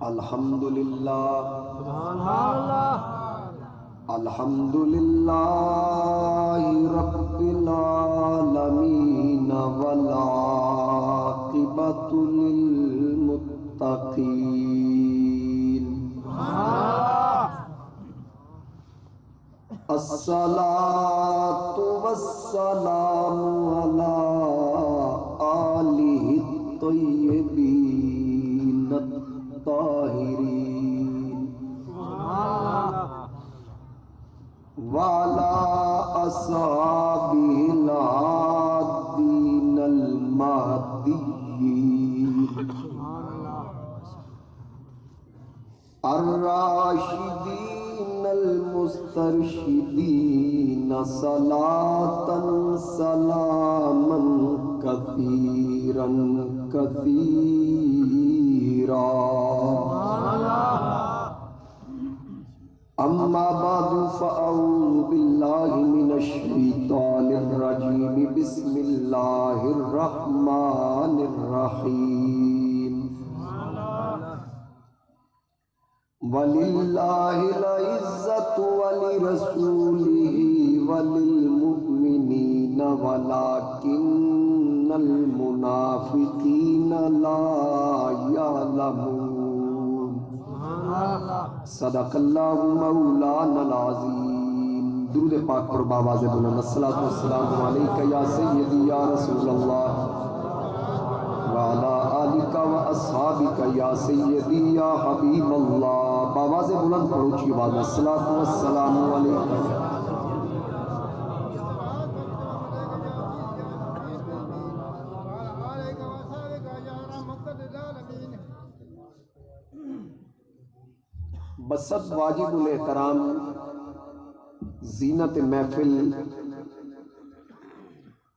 الحمدللہ سبحان اللہ الحمدللہ رب العالمین والعاقبۃ للمتقین الصلاۃ والسلام علی آلہ الطیبین الطاہرین وعلى أصحابه الهادين المهديين الراشدين المسترشدين صلاة سلاما كثيرا كثيرا اما بعد فاعوذ باللہ من الشیطان الرجیم بسم اللہ الرحمن الرحیم وللہ العزۃ ولرسولہ وللمؤمنین ولکن المنافقین لا یعلمون صدق اللہ مولانا العظیم۔ درود پاک پر بآواز بلند الصلاۃ والسلام علیک یا سیدی یا رسول اللہ وعلی آلک و اصحابک یا سیدی یا حبیب اللہ۔ بآواز بلند پر اونچی آواز میں الصلاۃ والسلام علیک۔ بسط واجب الاحترام زینت محفل،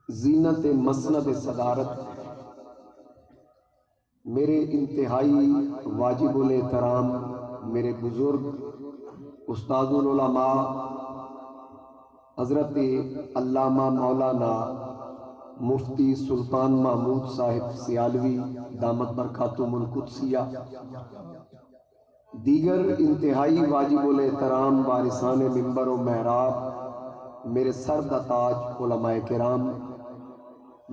زینت مسند صدارت، میرے انتہائی واجب الاحترام میرے بزرگ استاد العلماء حضرت علامہ مولانا مفتی سلطان محمود صاحب سیالوی دامت برکاتہم القدسیہ، دیگر انتہائی واجب الاحترام وارثان منبر و محراب، میرے سردہ تاج علماء کرام،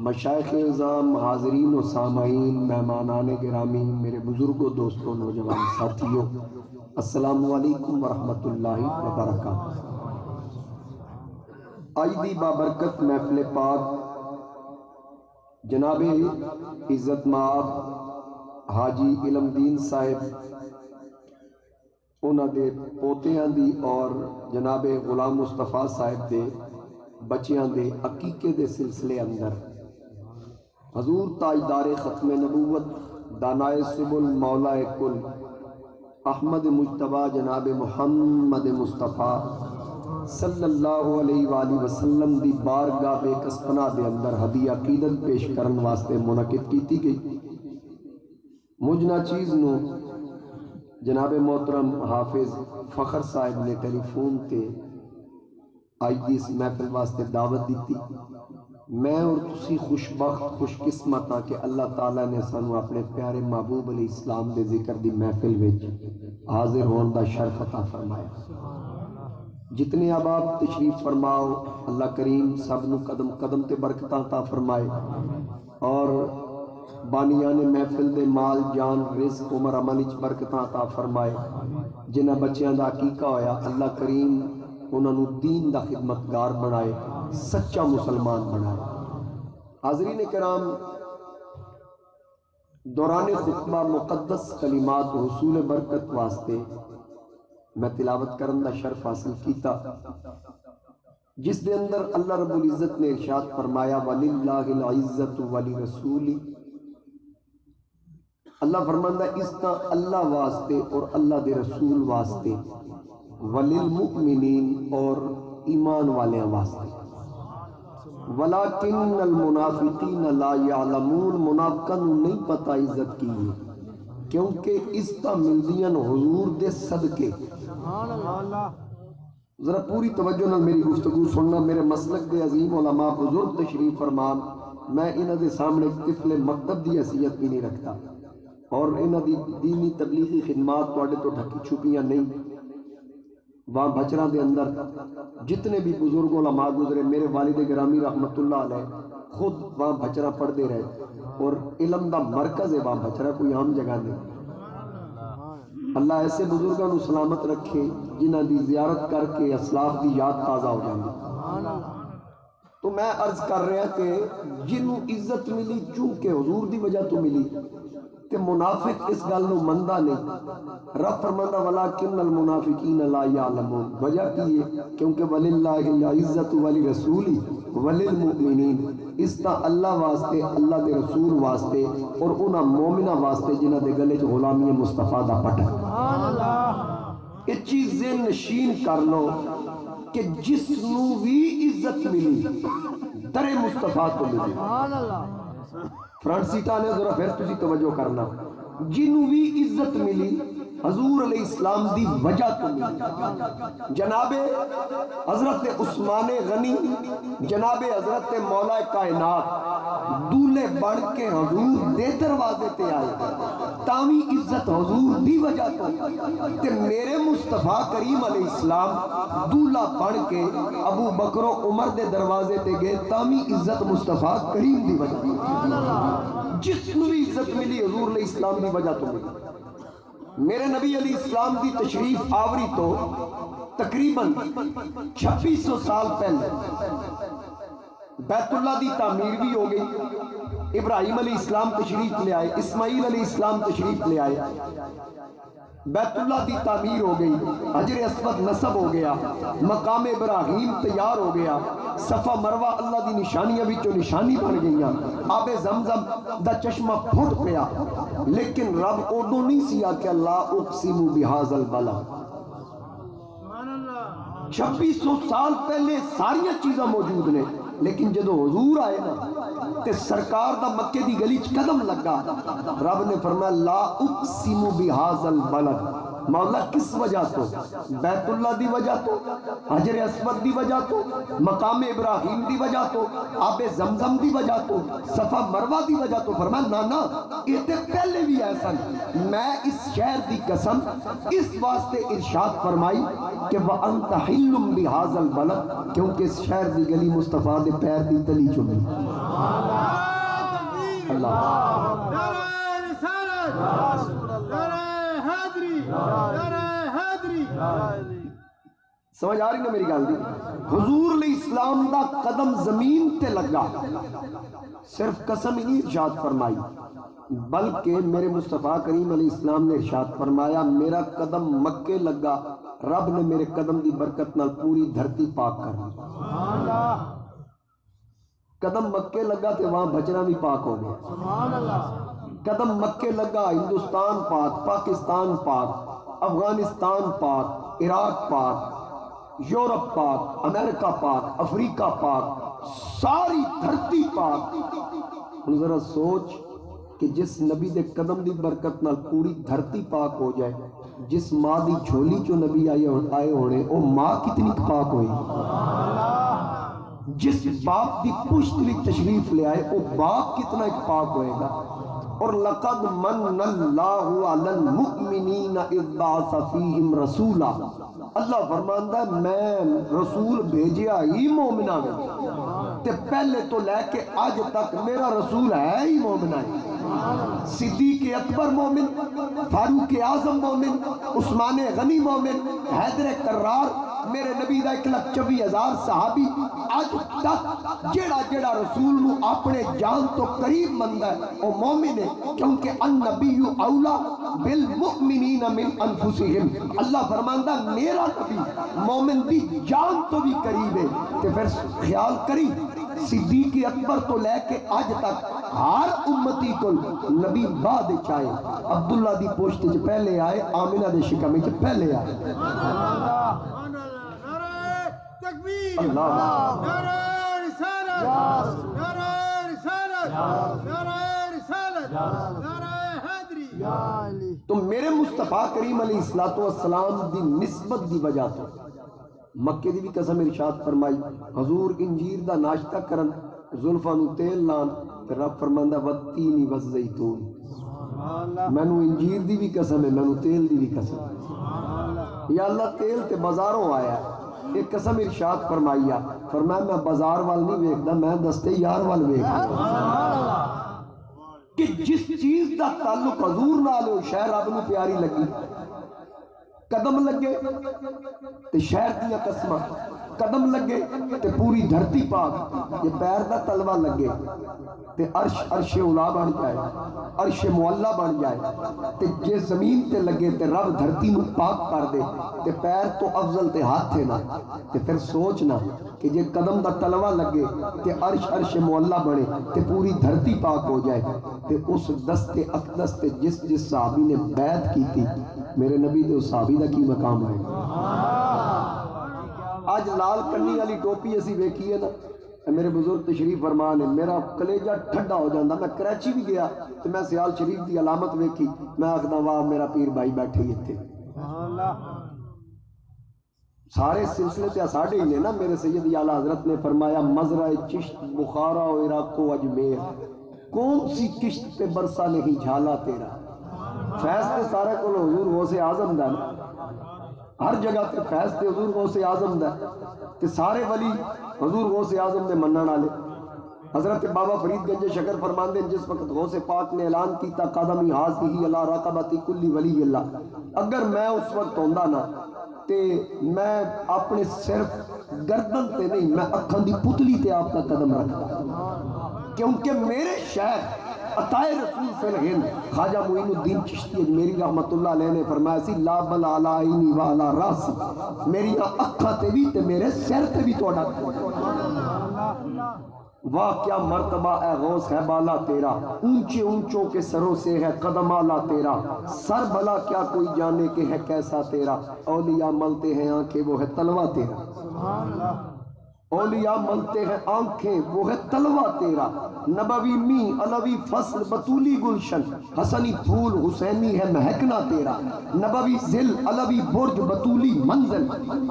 مشائخ اعظام، حاضرین و سامعین، مہمانان گرامی، میرے بزرگوں، دوستوں، نوجوان ساتھیوں، السلام علیکم ورحمۃ اللہ وبرکاتہ۔ آج دی بابرکت محفل پاک جناب عزت مآب حاجی علم دین صاحب انہاں دے پوتیاں دی اور جناب غلام مصطفیٰ صاحب دے بچیاں دے عقیقے دے سلسلے اندر حضور تاجدار ختم نبوت دانائے سبل مولا کل احمد مجتبیٰ جناب محمد مصطفیٰ صلی اللہ علیہ وآلہ وسلم دی بارگاہ بے کسپنا دے اندر ہدیہ عقیدت پیش کرن واسطے منعقد کیتی گئی۔ مجھنا چیز نو جناب محترم حافظ فخر صاحب نے ٹیلی فون تے آج دی اس محفل واسطے دعوت دیتی۔ میں اور تسی خوشبخت خوش قسمت ہاں کہ اللہ تعالیٰ نے سانو اپنے پیارے محبوب علیہ السلام دے ذکر دی محفل وچ حاضر ہون دا شرف عطا فرمایا۔ جتنے احباب تشریف فرماؤ اللہ کریم سب نو قدم قدم تے برکتاں عطا فرمائے، اور بانیان محفل دے مال جان رزق عمر عمل وچ برکتاں عطا فرمائے۔ جنہاں بچیاں دا عقیقہ ہویا اللہ کریم انہاں نو دین دا خدمتگار بنائے، سچا مسلمان بنائے۔ حاضرین کرام، دوران خطبہ مقدس کلمات حصول برکت واسطے میں تلاوت کرن دا شرف حاصل کیتا، جس دے اندر اللہ رب العزت نے ارشاد فرمایا وَلِلَّهِ الْعِزَّةُ وَلِرَسُولِهِ۔ اللہ فرماندہ اس کا اللہ واسطے اور اللہ دے رسول واسطے، وَلِلْمُؤْمِنِينَ اور ایمان والیاں واسطے، وَلَكِنَّ الْمُنَافِقِينَ لَا يَعْلَمُونَ، منافقاں نہیں پتہ عزت کی ہے، کیونکہ اس کا ملدیاں حضور دے صدقے۔ ذرا پوری توجہ نال میری گفتگو سننا، میرے مسلک دے عظیم علماء بزرگ تشریف فرمان، میں انہاں دے سامنے طفل مکتب دی حیثیت بھی نہیں رکھتا، اور انہاں دی دینی تبلیغی خدمات تواڈے تو ڈھکی چھپیاں نہیں. وہاں بچرا دے اندر جتنے بھی بزرگ علماء گزرے، میرے والد گرامی رحمت اللہ علیہ خود وہاں بچرا پڑھتے رہے، اور علم دا مرکز ہے وہاں بچرا، کوئی عام جگہ نہیں. اللہ ایسے بزرگوں کو سلامت رکھے جنہاں دی زیارت کر کے اسلاف دی یاد تازہ ہو جائے. تو میں عرض کر رہا کہ جنہوں عزت ملی چونکہ حضور دی وجہ تو ملی، کہ منافق اس گل نو مندا نہیں. رب فرماندا ولکن المنافقین لا یعلمون. وجہ کی ہے کیونکہ وللہ العزت ولرسولہ وللمؤمنین. اس تا اللہ واسطے، اللہ دے رسول واسطے اور انہاں مومنہ واسطے جنہاں دے گلے چ غلامی مصطفیٰ دا پٹا. سبحان اللہ. یہ چیز ذہن نشین کر لو کہ جس نو بھی عزت ملی در مصطفیٰ تو ملی. سبحان اللہ. فرنٹ سیٹاں نے ذرا پھر تسی توجہ کرنا، جنوں بھی عزت ملی حضور علیہ السلام دی وجہ تو ملی. جناب حضرت عثمان غنی، جناب حضرت مولا کائنات دولے بڑھ کے حضور دے دروازے تے آئے، تاوی عزت حضور دی وجہ تو. تے میرے مصطفیٰ کریم علیہ السلام دولہ بڑھ کے ابو بکر و عمر دے دروازے تے گئے، تاوی عزت مصطفیٰ کریم دی وجہ تو. جس نو بھی عزت ملی حضور علیہ السلام دی وجہ تو ملی. میرے نبی علیہ السلام دی تشریف آوری تو تقریباً 2600 سال پہلے بیت اللہ دی تعمیر بھی ہو گئی. ابراہیم علیہ السلام تشریف لے آئے، اسماعیل علیہ السلام تشریف لے آئے، بیت اللہ دی تعمیر ہو گئی، حجر اسود نصب ہو گیا، مقام ابراہیم تیار ہو گیا، صفا مروہ اللہ دی نشانیاں بھی جو نشانی بن گئیاں، آب زمزم دا چشمہ پھٹ پیا. لیکن رب اردو نہیں سیا کہ اللہ اقسم بہذا البلد. 2600 سال پہلے ساری چیزاں موجود نے، لیکن جدو حضور آئے نا تے سرکار دا مکے دی گلی چ قدم لگا، رب نے فرمایا لا اقسم بہذا البلد. مولا کس وجہ تو؟ بیت اللہ دی وجہ تو، حجر اسود دی وجہ تو، مقام ابراہیم دی وجہ تو، آب زمزم دی وجہ تو، صفا مروہ دی وجہ تو. فرمایا نانا یہ تے پہلے بھی ایسا. میں اس شہر دی قسم اس واسطے ارشاد فرمائی کہ وَأَنْتَ حِلٌّ بِهَذَا الْبَلَدِ، کیونکہ اس شہر دی گلی مصطفیٰ دے پیر دی تلی چمی. اللہ سمجھ آ رہی نا میری گل دی؟ حضور علیہ السلام دا قدم زمین تے لگا، صرف قسم ہی نہیں ارشاد فرمائی، بلکہ میرے مصطفیٰ کریم علیہ السلام نے ارشاد فرمایا میرا قدم مکے لگا، رب نے میرے قدم دی برکت نال پوری دھرتی پاک کر دی. قدم مکے لگا تے وہاں بچنا بھی پاک ہو گیا. قدم مکے لگا، ہندوستان پاک، پاکستان پاک، افغانستان پاک، عراق پاک، یورپ پاک، امریکہ پاک، افریقہ پاک، ساری دھرتی پاک. ذرا سوچ کہ جس نبی دے قدم دی برکت نال پوری دھرتی پاک ہو جائے، جس ماں دی جھولی چو نبی آئے ہونے وہ ماں کتنی پاک ہوئی، جس باپ دی پشت بھی تشریف لے آئے وہ باپ کتنا ایک پاک ہوئے گا. اور لَقَدْ مَنَّ اللَّهُ عَلَى الْمُؤْمِنِينَ اِذْ بَعَثَ فِيهِمْ رَسُولًا. اللہ فرماندا ہے میں رسول بھیجیا ہی مومنہ میں، تے پہلے تو لے کے آج تک میرا رسول ہے ہی مومنہ ہے. صدیق اکبر مومن، فاروق اعظم مومن، عثمان غنی مومن، حیدر کرار، میرے نبی دا 1,24,000 صحابی، آج تک جیڑا جیڑا رسول نو اپنے جان تو قریب مندا ہے او مومن ہے، کیونکہ النبی اولا بالمؤمنین من انفسہم. اللہ فرماندا میرا نبی مومن دی جان تو بھی قریب ہے. تے پھر خیال کری صدیق اکبر تو لے کے آج تک ہر امتی کو نبی بعد چاہے، عبداللہ دی پوشت چ پہلے آئے، آمنہ دے شکم چ پہلے آئے. اللہ تو میرے مصطفیٰ کریم علیہ السلام دی نسبت دی وجہ تو مکے دی بھی قسم ارشاد فرمائی، حضور انجیر دا ناشتہ کرن، زلفاں نو تیل لان، تے رب فرماندا والتین والزیتون. مینوں انجیر دی بھی قسم ہے، مینوں تیل دی بھی قسم ہے۔ یا اللہ تیل تے بازاروں آیا ہے، ایک قسم ارشاد فرمائیا، فرمایا میں بازار وال نہیں ویکھدا، میں دستے یار وال ویکھدا کہ جس چیز دا تعلق حضور نال ہو شے رب نوں پیاری لگی۔ قدم لگے تے شہر دیا قسمہ، قدم لگے تے پوری دھرتی پاک، یہ پیر دا تلوہ لگے تے عرش اولا بن جائے، عرش معلہ بن جائے تے جے زمین تے لگے تے رب دھرتی میں پاک کر دے تے پیر تو افضل تے ہاتھ تھے نا، تے پھر سوچنا کہ جے قدم دا تلوہ لگے تے عرش معلہ بنے تے پوری دھرتی پاک ہو جائے تے اس دست اقدس تے جس صحابی نے بیعت کی تھی میرے نبی دے اس صحابی دا کی مقام ہے۔ آج لال کنی والی ٹوپی اسی ویکھی ہے نا، میرے بزرگ تشریف فرمان ہے، میرا کلیجہ ٹھنڈا ہو جاندہ۔ میں کراچی بھی گیا تو میں سیال شریف دی علامت ویکھی، میں آخدا واہ میرا پیر بھائی بیٹھے ہی تھے۔ سارے سلسلے تے ساڑھے ہی نے نا، میرے سید اعلیٰ حضرت نے فرمایا مزرع چشت بخارا و عراق و اجمیر، کون سی کشت پہ برسا نہیں جھالا تیرا۔ فیض تے سارے کو حضور غوث اعظم دا نا، ہر جگہ تے فیض تے حضور غوث اعظم دا تے سارے ولی حضور غوث اعظم دے منن والے۔ حضرت بابا فرید گنج شکر فرماندے جس وقت غوث پاک نے اعلان کیتا قدمی حاضی علی رقبتی کلی ولی اللہ، اگر میں اس وقت ہوندا نا تے میں اپنے صرف گردن تے نہیں، میں اکھاں دی پتلی تے آپ کا قدم رکھتا، کیونکہ میرے شیخ عطائے رسول فی الہند خواجہ معین الدین چشتی اجمیری رحمت اللہ علیہ نے فرمایا سی لا بل علی عینی و علی راسی، میری اکھاں تے بھی تے میرے سر تے بھی توڑا۔ واہ کیا مرتبہ اے غوث ہے بالا تیرا، اونچے اونچوں کے سروں سے ہے قدم آلا تیرا، سر بھلا کیا کوئی جانے کہ ہے کیسا تیرا، اولیاء ملتے ہیں آنکھیں وہ ہے تلوہ تیرا، اولیاء ملتے ہیں آنکھیں وہ ہے تلوہ تیرا، نبوی می علوی فصل بطولی گلشن، حسنی پھول حسینی ہے مہکنا تیرا، نبوی ذل علوی برج بطولی منزل،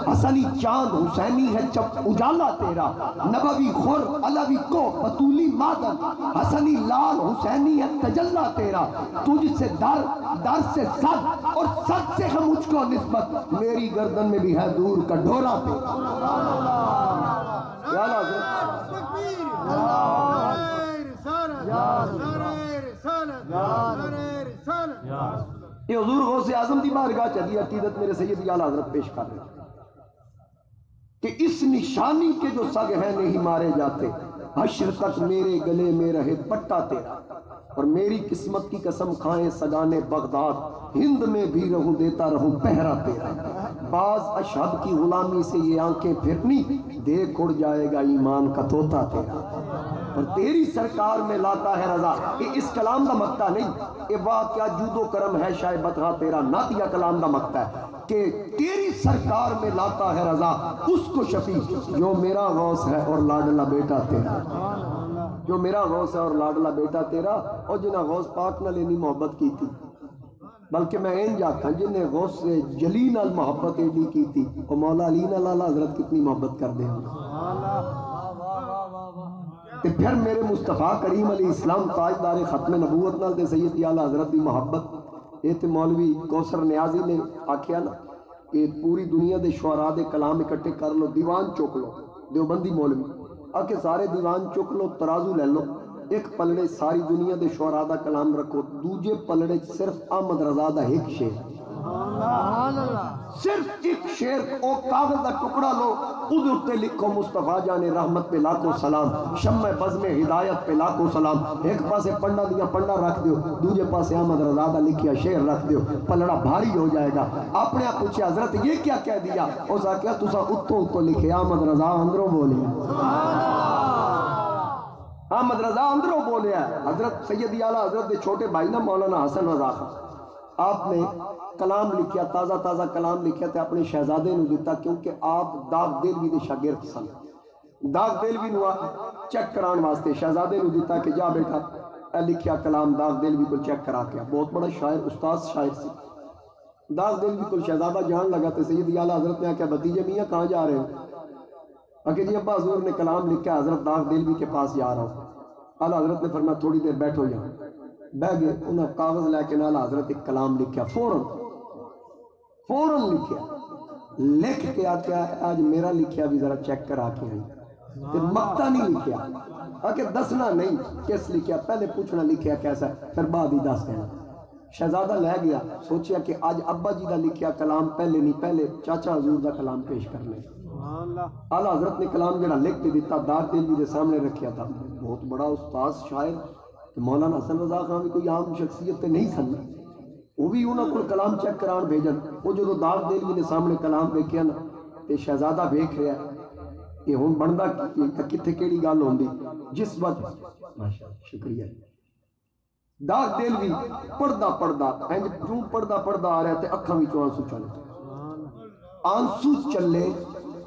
حسنی چاند حسینی ہے اجالا تیرا، نبوی خور علوی کو بطولی مادن، حسنی لال حسینی ہے تجلا تیرا، تجھ سے در سے صد اور صد سے ہے مجھ کو نسبت، میری گردن میں بھی ہے دور کا ڈھورا تیرا۔ یہ حضور غوث اعظم دی بارگاہ چلی عقیدت میرے سید اعلیٰ حضرت پیش کر رہے کہ اس نشانی کے جو سگ ہیں نہیں مارے جاتے، حشر تک میرے گلے میں رہے پٹا تیرا، اور میری قسمت کی قسم کھائیں سگانے بغداد، ہند میں بھی رہوں دیتا رہوں پہرا تیرا، بعض اشہد کی غلامی سے یہ آنکھیں پھرنی، دیکھ اڑ جائے گا ایمان کا طوطا تیرا، اور تیری سرکار میں لاتا ہے رضا۔ اس کلام دا مقطع نہیں، یہ واہ کیا جود و کرم ہے شاہ بطغا تیرا، نعتیہ کلام دا مقطع ہے کہ تیری سرکار میں لاتا ہے رضا اس کو شفیع جو میرا غوث ہے اور لاڈلا بیٹا تیرا، جو میرا غوث ہے اور لاڈلا بیٹا تیرا، اور جنہیں غوث پاک نہ لینی محبت کی تھی، بلکہ میں این جاتا ہوں جنہیں غوث سے جلی نال محبت ایڈی کی تھی، اور مولا علی نال اللہ حضرت کتنی محبت کر دے ہوں۔ تے پھر میرے مصطفیٰ کریم علیہ السلام تاجدار ختم نبوت نال تے سید اعلیٰ حضرت دی محبت، یہ تے مولوی کوثر نیازی نے آکھیا نا کہ پوری دنیا دے شعراء دے کلام اکٹھے کر لو، دیوان چک لو، دیوبندی مولوی آکے سارے دیوان چک لو، ترازو لے لو، ایک پلڑے ساری دنیا دے شعراء دا کلام رکھو، دوجے پلڑے صرف احمد رضا دا ایک شعر، صرف ایک شعر او کاغذ دا ٹکڑا لو، خود اتے لکھو مصطفیٰ جان رحمت پہ لاکھوں سلام، شمع بزم ہدایت پہ لاکھوں سلام، ایک پاسے پنڈا دیا پنڈا رکھ دیو، دوجے پاسے احمد رضا دا لکھیا شعر رکھ دیو، پلڑا بھاری ہو جائے گا۔ اپنے آپ پوچھے حضرت یہ کیا کہہ دیا؟ اس آ کیا تسا اتو لکھے احمد رضا اندروں بولے، احمد رضا اندروں بولے ہے۔ حضرت سید اعلیٰ حضرت دے چھوٹے بھائی نا مولانا حسن رضا خان، آپ نے کلام لکھیا، تازہ تازہ کلام لکھیا تے اپنے شہزادے نو دیتا، کیونکہ آپ داغ دیلوی دے شاگرد سن، داغ دیلوی نو چیک کران واسطے شہزادے نو دیتا کہ جا بیٹا اے لکھیا کلام داغ دیلوی کو چیک کرا کے، بہت بڑا شاعر استاد شاعر سی۔ داغ دیلوی کو شہزادہ جان لگا تے سید اعلیٰ حضرت نے کہا بھتیجے میاں کہاں جا رہے ہو؟ کہ جی ابا حضور نے کلام لکھا، حضرت داغ دیلوی کے پاس جا رہا ہوں۔ اعلیٰ حضرت نے فرمایا تھوڑی دیر بیٹھو یہاں، بہ گئے انہاں کاغذ لے کے نال حضرت ایک کلام لکھیا فوراً لکھیا لکھ کے آکیا آج میرا لکھیا بھی ذرا چیک کرا کے آئی تے مقطع نہیں لکھیا آکے دسنا نہیں کس لکھیا پہلے پوچھنا لکھیا کیسا ہے پھر بعد ہی دس دینا شہزادہ لے گیا سوچیا کہ آج ابا جی دا لکھیا کلام پہلے نہیں پہلے چاچا حضور دا کلام پیش کرنے اعلیٰ حضرت نے کلام جڑا لکھ کے دیتا دار دلوی دے سامنے رکھیا تھا بہت بڑا استاذ شاعر مولانا حسن رضا خان بھی کوئی عام شخصیت تے نہیں سن وہ بھی انہوں کو کلام چیک کران بھیجن وہ جو دار دلوی نے سامنے کلام دیکھیا نا تے شہزادہ دیکھ رہا کہ ہن بندا کتھے کیڑی گل ہوندی جس وقت ماشاءاللہ شکریہ دار دلوی پڑھدا انج کیوں پڑھدا آ رہا تے اکھاں وچوں آنسو چلے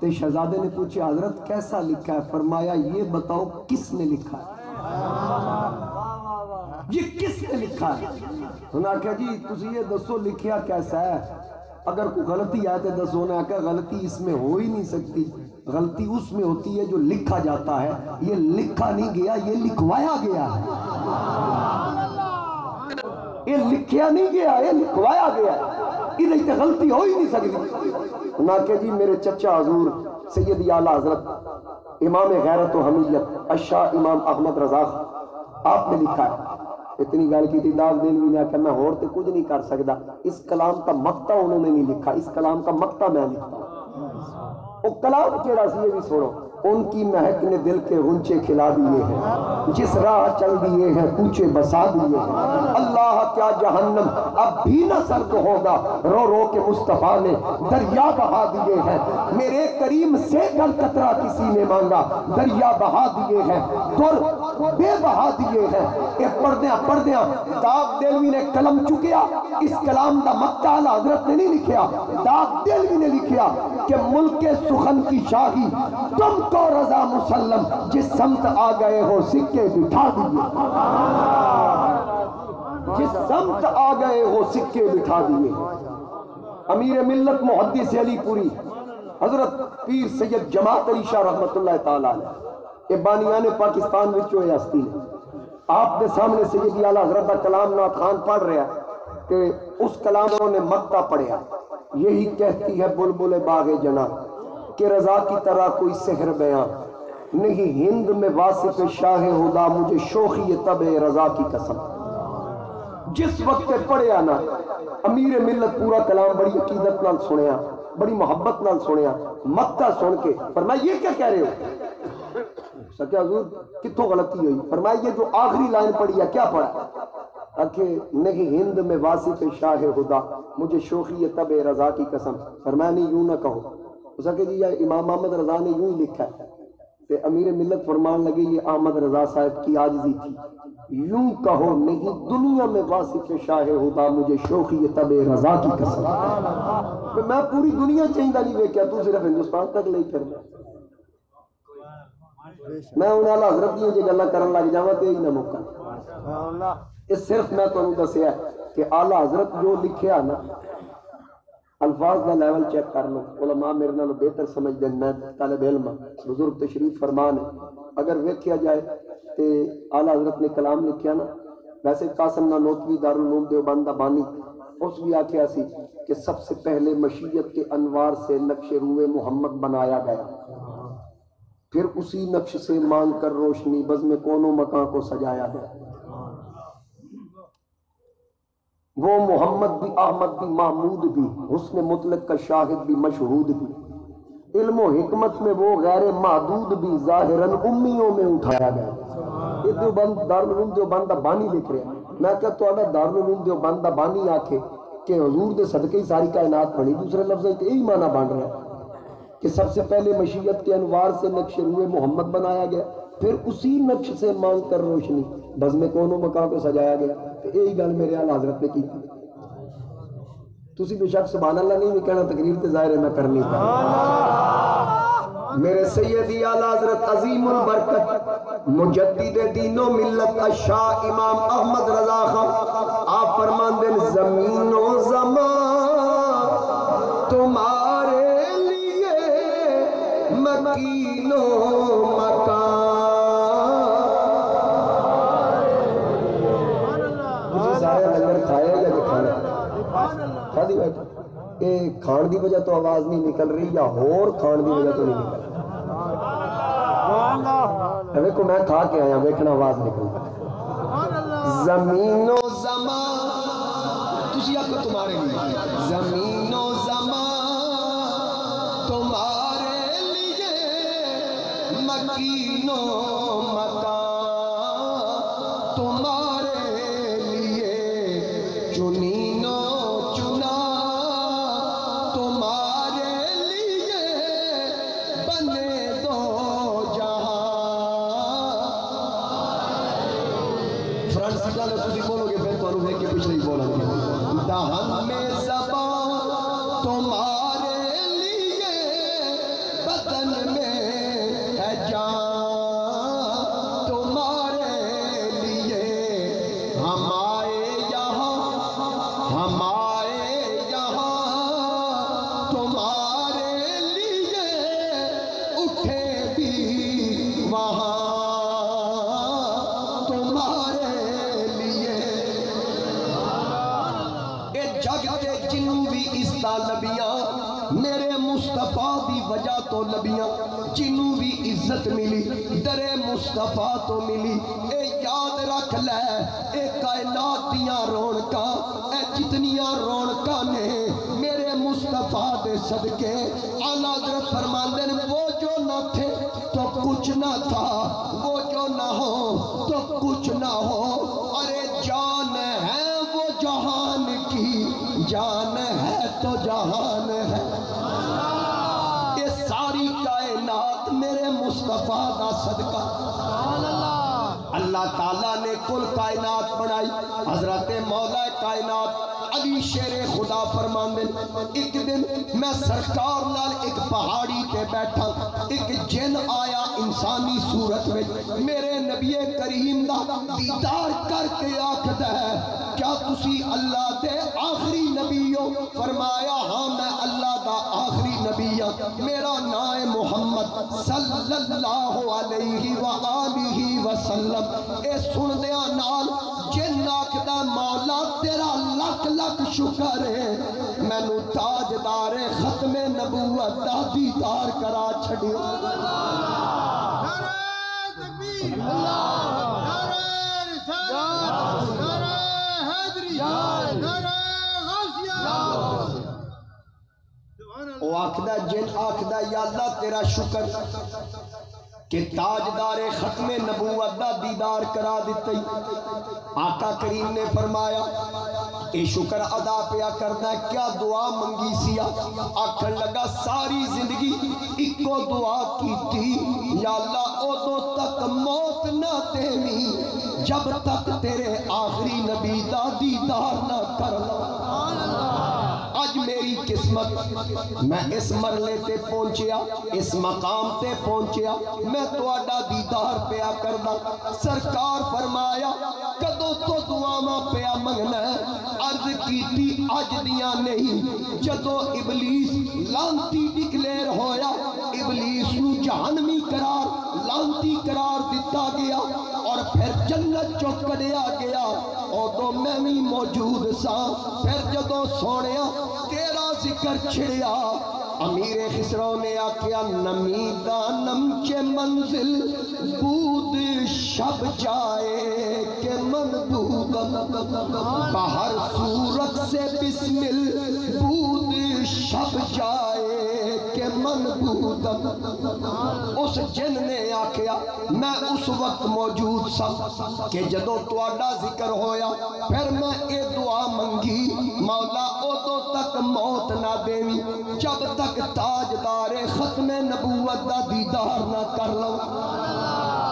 تے شہزادے نے پوچھا حضرت کیسا لکھا ہے فرمایا یہ بتاؤ کس نے لکھا ہے یہ کس نے لکھا ہے انہوں نے کہا جی تسی یہ دسو لکھیا کیسا ہے اگر کوئی غلطی آئے تو دسو نے کہا غلطی اس میں ہو ہی نہیں سکتی غلطی اس میں ہوتی ہے جو لکھا جاتا ہے یہ لکھا نہیں گیا یہ لکھوایا گیا ہے یہ لکھیا نہیں گیا یہ لکھوایا گیا ہے ادھر تے غلطی ہو ہی نہیں سکتی انہوں نے کہا جی میرے چچا حضور سیدی اعلیٰ حضرت امام غیرت و حمیت الشاہ امام احمد رضا آپ نے لکھا ہے اتنی گل کی تھی دار دلوی نے کہا میں اور تے کچھ نہیں کر سکتا اس کلام کا مقطع انہوں نے نہیں لکھا اس کلام کا مقطع میں لکھتا ہوں وہ کلام کیڑا سی یہ بھی سنو ان کی مہک نے دل کے غنچے کھلا دیے ہیں جس راہ چل دیے ہیں کوچے بسا دیے ہیں اللہ کیا جہنم اب بھی نہ سرد ہوگا رو رو کے مصطفیٰ نے دریا بہا دیے ہیں میرے کریم سے کل قطرہ کسی نے مانگا دریا بہا دیے ہیں در بے بہا دیے ہیں یہ پڑھ دیاں داغ دلوی نے قلم چکیا اس کلام دا مقطع حضرت نے نہیں لکھیا داغ دلوی نے لکھیا کہ ملک سخن کی شاہی تم کو رضا مسلم جس سمت آ گئے ہو سکے بٹھا دیئے جس سمت آ گئے ہو سکے بٹھا دیئے امیر ملت محدث علی پوری حضرت پیر سید جماعت علی شاہ رحمت اللہ تعالیٰ علیہ یہ بانیان پاکستان وچوں ہے ہستی نے آپ کے سامنے سیدی اعلیٰ حضرت کا کلام نعت خان پڑھ رہا ہے کہ اس کلام انہوں نے مقطع پڑھیا یہی کہتی ہے بلبل باغ جناں کہ رضا کی طرح کوئی سحر بیان نہیں ہند میں واسف شاہ خدا مجھے شوخی طب رضا کی قسم جس وقت پڑھیا نا امیر ملت پورا کلام بڑی عقیدت نال سنیا بڑی محبت نال سنیا مقطع سن کے فرمایا یہ کیا کہہ رہے ہو سکیا حضور کتوں غلطی ہوئی فرمایا یہ جو آخری لائن پڑھی ہے کیا پڑھا کہ نہیں ہند میں واسف شاہ خدا مجھے شوخی طب رضا کی قسم فرمایا نہیں یوں نہ کہو اس کہ جی امام احمد رضا نے یوں ہی لکھا ہے کہ امیر ملت فرمان لگے یہ احمد رضا صاحب کی عاجزی تھی یوں کہو نہیں دنیا میں واسف شاہ خدا مجھے شوخی طب رضا کی قسم میں پوری دنیا چاہیدہ نہیں ویکیا تو صرف ہندوستان تک لے کر میں انہیں اللہ حضرت کی جو گلہ کرن لگ جاواں تے ہی نہ موقع اس صرف میں تو انہوں دسیا کہ اعلیٰ حضرت جو لکھیا نا الفاظ کا لیول چیک کر لو علماء میرے نال بہتر سمجھ دیں میں طالب علم بزرگ تشریف فرمان ہے اگر ویکھیا جائے تے اعلیٰ حضرت نے کلام لکھیا نا ویسے قاسم نانوتوی دارالعلوم دیوبند دا بانی اس بھی آکھیا سی کہ سب سے پہلے مشیت کے انوار سے نقش روئے محمد بنایا گیا پھر اسی نقش سے مانگ کر روشنی بزم کونوں مکان کو سجایا گیا وہ محمد بھی احمد بھی محمود بھی حسن مطلق کا شاہد بھی مشہود بھی علم و حکمت میں وہ غیر محدود بھی ظاہراً امیوں میں اٹھایا گیا یہ دارالعلوم دیوبند دا بانی لکھ رہے ہیں میں کہتا ہوں دارالعلوم دیوبند دا بانی آکھے کہ حضور دے صدقے ساری کائنات بنی دوسرے لفظ ہے یہی معنی بن رہا ہے کہ سب سے پہلے مشیت کے انوار سے نقش روئے محمد بنایا گیا پھر اسی نقش سے مانگ کر روشنی بزم کونوں مکان کو سجایا گیا تو یہی گل میرے اعلیٰ حضرت نے کی تھی تسی بے شک سبحان اللہ نہیں بھی کہنا تقریر تے ظاہر ہے میں کرنی تھا میرے سیدی اعلیٰ حضرت عظیم البرکت مجدد دین و ملت الشاہ امام احمد رضا خان آپ فرمان دیں زمین و زمان تمہارے لیے مکین و مکان نہیں بیٹھا یہ کھان دی وجہ تو آواز نہیں نکل رہی یا اور کھان دی وجہ تو نہیں نکل رہی دیکھو میں کھا کے آیا ویکھنا آواز نکل زمین و زمان تسی آکو تمہارے لیے زمین و زمان تمہارے لیے مکین و مکان تمہارے لیے چنین و چنا تمہارے لیے بنے دو جہاں فرنٹ سیٹا لے تسی بولو گے پھر تو انہوں دیکھ کے پچھلے ہی بولا گے دہن میں زبان تمہارے لیے بدن میں ہے جان تمہارے لیے ہم آئے یہاں تمہارے لیے اٹھے بھی وہاں تمہارے لیے اے جگتے جنوں بھی اس دا لبیاں میرے مصطفیٰ دی وجہ تو لبیاں جنوں بھی عزت ملی در مصطفیٰ تو ملی اے یاد رکھ لے اے کائنات دیاں رونکاں اے جتنیاں رونکاں نے میرے مصطفیٰ دے صدقے اعلیٰ حضرت فرماندے نے وہ جو نہ تھے تو کچھ نہ تھا وہ جو نہ ہو تو کچھ نہ ہو ارے جان ہے وہ جہان کی جان ہے تو جہان ہے یہ ساری کائنات میرے مصطفیٰ دا صدقہ اللہ تعالیٰ نے کل کائنات بنائی حضرت مولا کائنات علی شیر خدا فرماندے ایک دن میں سرکار نال ایک پہاڑی تے بیٹھا ایک جن آیا انسانی صورت میں میرے نبی کریم دا دیدار کر کے آکھدا ہے کیا تسی اللہ دے آخری نبی ہو فرمایا ہاں میں اللہ دا آخری نبی ہوں میرا نام محمد صلی اللہ علیہ وآلہ وسلم اے سن دیا نال جن آکھدا مولا تیرا لکھ لکھ شکر ہے میں نو تاجدار ختم نبوت دا دیدار کرا چھڑیو نعرہ تکبیر نعرہ رسالت نعرہ حیدری نعرہ غوثیہ او آکھدا جن آکھدا یا اللہ تیرا شکر کہ تاجدار ختم نبوت دا دیدار کرا دیتے آقا کریم نے فرمایا اے شکر ادا پیا کرنا کیا دعا منگی سیا آکھن لگا ساری زندگی ایکو دعا کی تھی یا اللہ او تو تک موت نہ دیویں جب تک تیرے آخری نبی دا دیدار نہ کرنا آج میری قسمت میں اس مرلے تے پہنچیا اس مقام تے پہنچیا میں تواڈا دیدار پیا کردا سرکار فرمایا کدوں تو دعاواں پیا منگنا عرض کیتی اج دیاں نہیں جدوں ابلیس لعنتی ڈکلیئر ہویا ابلیس نو جہنمی قرار لعنتی قرار دتا گیا اور پھر جنت چوں کڈیا گیا اودوں میں بھی موجود سا پھر جدوں سونیا تیرا ذکر چھڑیا امیر خسرو نے آکھیا نمیدہ نمچے منزل بود شب جائے کہ من بود باہر صورت سے بسمل بود شب جائے کہ من بود اس جن نے آکھیا میں اس وقت موجود سا کہ جدو تواڈا ذکر ہویا پھر میں اے دعا منگی مولا اودوں تک موت نہ دیویں جب تک تاجدار ختم نبوت دا دیدار نہ کر لو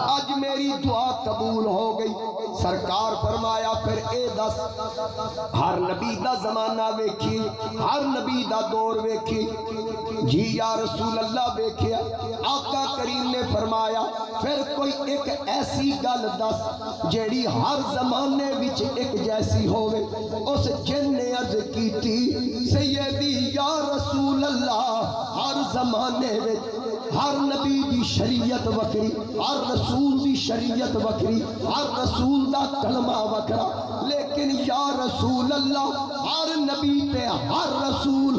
آج میری دعا قبول ہو گئی سرکار فرمایا پھر اے دس ہر نبی دا زمانہ ویکھی ہر نبی دا دور ویکھی جی یا رسول اللہ ویکھیا آقا کریم نے فرمایا پھر کوئی ایک ایسی گل دس جیڑی ہر زمانے وچ ایک جیسی ہوئے اس جن نے عرض کی تھی سیدی یا رسول اللہ ہر زمانے وچ ہر نبی دی شریعت وکری، ہر رسول دی شریعت وکری، ہر رسول دا کلمہ وکرا، لیکن یا رسول اللہ ہر نبی تے ہر رسول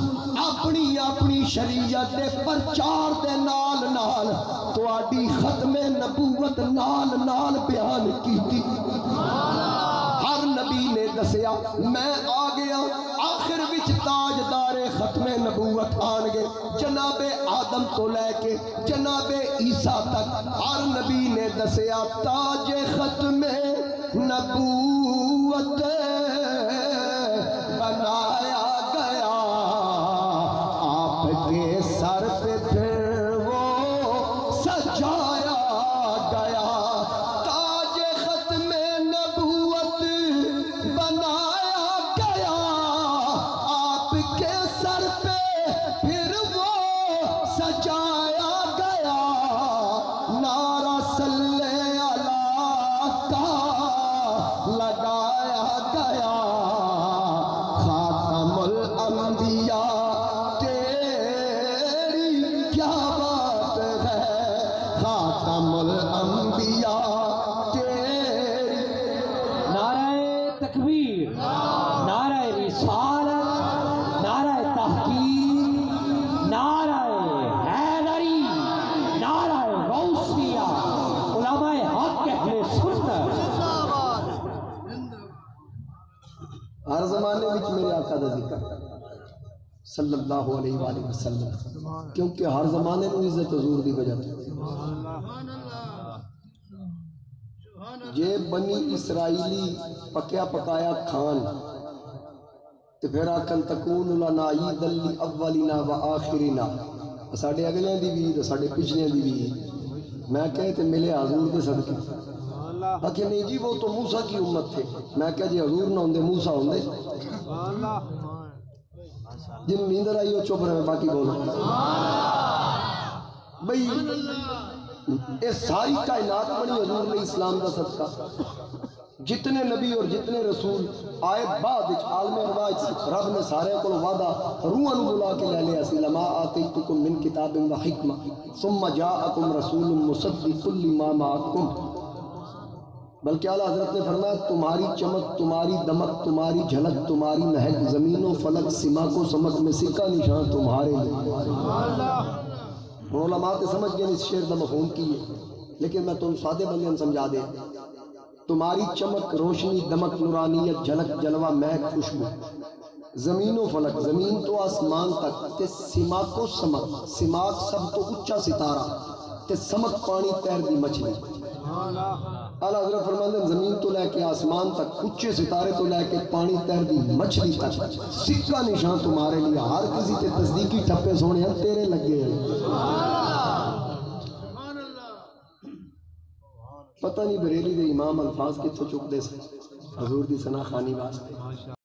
اپنی اپنی شریعت دے پرچار دے نال نال تواڈی ختم نبوت نال نال بیان کیتی۔ ہر نبی نے دسیا میں آ گیا، آخر وچ تاجدار ختم نبوت آن گے، جناب آدم تو لے کے جناب عیسیٰ تک ہر نبی نے دسیا تاج ختم نبوت بنایا گیا، آپ کے سر پہ پھر وہ سجایا گیا، تاج ختم نبوت بنایا گیا، آپ کے سر پہ پھر وہ سجایا گیا، نعرہ صلی اللہ کا لگایا گیا، خاتم الانبیاء تیری کیا بات ہے، خاتم الانبیاء تیری۔ نعرہ تکبیر، نعرہ رسالت، نعرہ تحقیق، نعرہ حیدری، نعرہ غوثیہ، علماء حق اہل سنت۔ ہر زمانے وچ میرے آقا دا ذکر صلی اللہ علیہ وآلہ وسلم، کیونکہ ہر زمانے نو عزت حضور دی وجہ تو جے بنی اسرائیلی پکیا پکایا کھان تے پھر آکھن تکون لنا عیدا لاولنا و آخرنا، ساڈے اگلیاں دی بھی تے ساڈے پچھلیاں دی بھی، میں کہے تے ملے حضور دے صدقے، آکھے نہیں جی وہ تو موسیٰ کی امت تھے، میں کہا جی حضور نہ ہوندے موسیٰ ہوندے، جن نیندر آئی ہو چپ رہے باقی بولو بھئی، یہ ساری کائنات بنی حضور علیہ السلام کا صدقہ، جتنے نبی اور جتنے رسول آئے بعد عالم ارواح رب نے سارے کو وعدہ روحاں نو بلا کے لے لیا سی، لما آتیتکم من کتاب و حکمہ ثم جاءکم رسول مصدق لما معکم، بلکہ اعلیٰ حضرت نے فرمایا تمہاری چمک، تمہاری دمک، تمہاری جھلک، تمہاری مہک، زمین و فلک سما کو سمک میں سکہ نشان تمہارے لیے۔ علماء تے سمجھ گئے اس شعر دا مفہوم کی ہے، لیکن میں تم سادے بندے سمجھا دے، تمہاری چمک، روشنی، دمک، نورانیت، جھلک، جلوہ، مہک، خوشبو، زمین و فلک، زمین تو آسمان تک تے سماک و سمک، سماک سب تو اچھا ستارہ تے سمک پانی تیر دی مچھلی۔ اعلیٰ حضرت فرماتے ہیں زمین تو لے کے آسمان تک، اچھے ستارے تو لے کے پانی تیر دی مچھلی تک، سکہ نشان تمہارے لیے، ہر کسی تے تصدیقی ٹھپے سونے ہیں تیرے لگے ہیں۔ پتہ نہیں بریلی دے امام الفاظ کتوں چک دے سے حضور دی ثنا خانی واسطے۔